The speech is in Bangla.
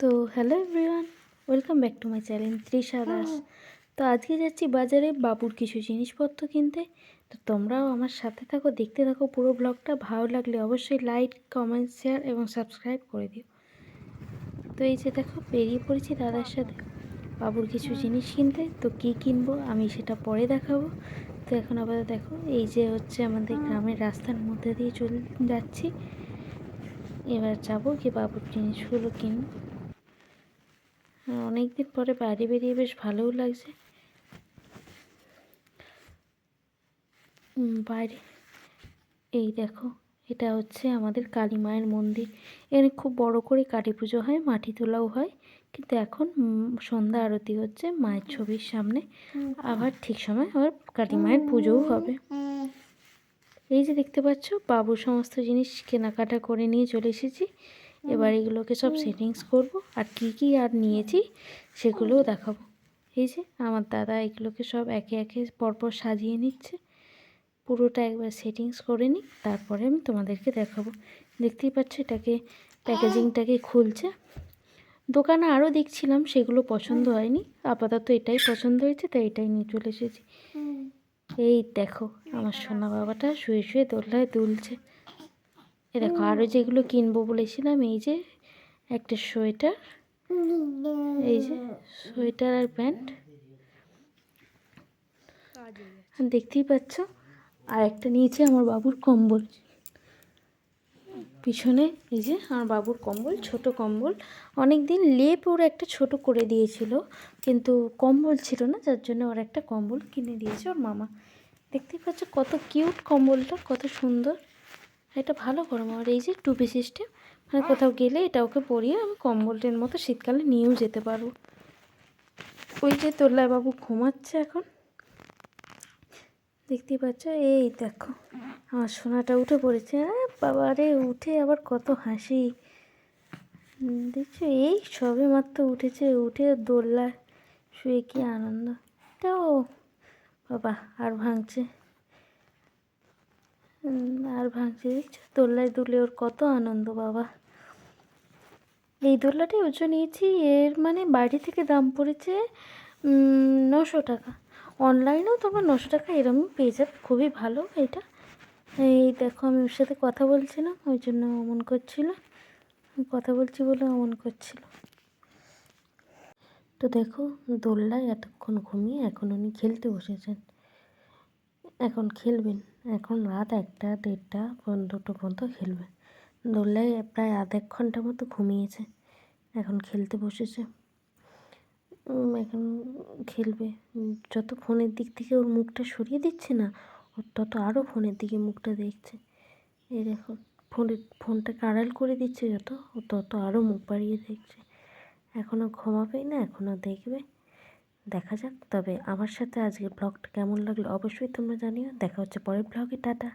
তো hello everyone, welcome back to my channel Trisha Das. তো আজকে যাচ্ছি বাজারে বাবুর কিছু জিনিসপত্র কিনতে। তো তোমরাও আমার সাথে থাকো, দেখতে থাকো পুরো ব্লগটা। ভালো লাগলে অবশ্যই লাইক, কমেন্ট, শেয়ার এবং সাবস্ক্রাইব করে দিও। তো এই যে দেখো, বেরিয়ে পড়েছি দাদার সাথে বাবুর কিছু জিনিস কিনতে। তো কী কিনবো আমি সেটা পরে দেখাবো। তো এখন আপাতত দেখো, এই যে হচ্ছে আমাদের গ্রামের রাস্তার মধ্যে দিয়ে চলে যাচ্ছি। এবার যাবো কি বাবুর জিনিসগুলো কিনবো। অনেক দিন পরে বাইরে বেরিয়ে বেশ ভালোও লাগছে। বাইরে এই দেখো, এটা হচ্ছে আমাদের কালী মায়ের মন্দির। এখানে খুব বড় করে কালী পুজো হয়, মাটি তোলাও হয়। কিন্তু এখন সন্ধ্যা আরতি হচ্ছে মায়ের ছবির সামনে। আবার ঠিক সময় আবার কালী মায়ের পুজোও হবে। এই যে দেখতে পাচ্ছ, বাবুর সমস্ত জিনিস কেনাকাটা করে নিয়ে চলে এসেছি। এবার এগুলোকে সব সেটিংস করব, আর কি কি আর নিয়েছি সেগুলোও দেখাবো। এই যে আমার দাদা এগুলোকে সব একে একে পরপর সাজিয়ে নিচ্ছে। পুরোটা একবার সেটিংস করে নিই, তারপরে আমি তোমাদেরকে দেখাবো। দেখতেই পাচ্ছ, এটাকে প্যাকেজিংটাকে খুলছে। দোকানে আরও দেখছিলাম, সেগুলো পছন্দ হয়নি। আপাতত এটাই পছন্দ হয়েছে, তাই এটাই নিয়ে চলে এসেছি। এই দেখো, আমার সোনা বাবাটা শুয়ে শুয়ে দোলনায় দুলছে। এ দেখো, আরও যেগুলো কিনবো বলেছিলাম, এই যে একটা সোয়েটার, এই যে সোয়েটার আর প্যান্ট দেখতেই পাচ্ছ। আর একটা নিয়েছি আমার বাবুর কম্বল। পিছনে এই যে আমার বাবুর কম্বল, ছোট কম্বল। অনেক দিন লেপ ওর একটা ছোট করে দিয়েছিল, কিন্তু কম্বল ছিল না, যার জন্য ওর একটা কম্বল কিনে দিয়েছে ওর মামা। দেখতেই পাচ্ছ কত কিউট কম্বলটা, কত সুন্দর। এটা ভালো গরম। আর এই যে টুপি সিস্টেম, মানে কোথাও গেলে এটা ওকে পরিয়ে আমি কম্বলটার মতো শীতকালে নিয়েও যেতে পারবো। ওই যে তোল্লায় বাবু ঘুমাচ্ছে এখন, দেখতেই পাচ্ছ। এই দেখো, আমার সোনাটা উঠে পড়েছে। বাবা রে, উঠে আবার কত হাসি দেখছো। এই সবে মাত্র উঠেছে, উঠে দোল্লায় শুয়ে কি আনন্দ। এটাও বাবা আর ভাঙছে, আর ভাঙছে। দেখছো দোল্লায় দুলে ওর কত আনন্দ বাবা। এই দোল্লাটাই ওজন নিয়েছি। এর মানে বাইরে থেকে দাম পড়েছে 900 টাকা। অনলাইনেও তোমরা 900 টাকা এরকম পেয়ে যাবে, খুবই ভালো এটা। এই দেখো, আমি ওর সাথে কথা বলছিলাম, ওই জন্য অমন করছিল। কথা বলছি বলে অমন করছিল। তো দেখো, দোল্লায় এতক্ষণ ঘুমিয়ে এখন উনি খেলতে বসেছেন। এখন খেলবেন, এখন রাত 1টা 1:30 2টো পর্যন্ত খেলবে। দোল্লায় প্রায় আধ-এক ঘন্টা মতো ঘুমিয়েছে, এখন খেলতে বসেছে। এখন খেলবে। যত ফোনের দিক থেকে ওর মুখটা সরিয়ে দিচ্ছে না, ওর তত আরও ফোনের দিকে মুখটা দেখছে। এই দেখো, ফোনটাকে আড়াল করে দিচ্ছে যত, ও তত আরও মুখ বাড়িয়ে দেখছে। এখনও ঘুমাবেই না, এখনও দেখবে। দেখা যাক। তবে আমার সাথে আজকে ব্লগটা কেমন লাগলো অবশ্যই তোমরা জানিও। দেখা হচ্ছে পরের ব্লগে। টাটা।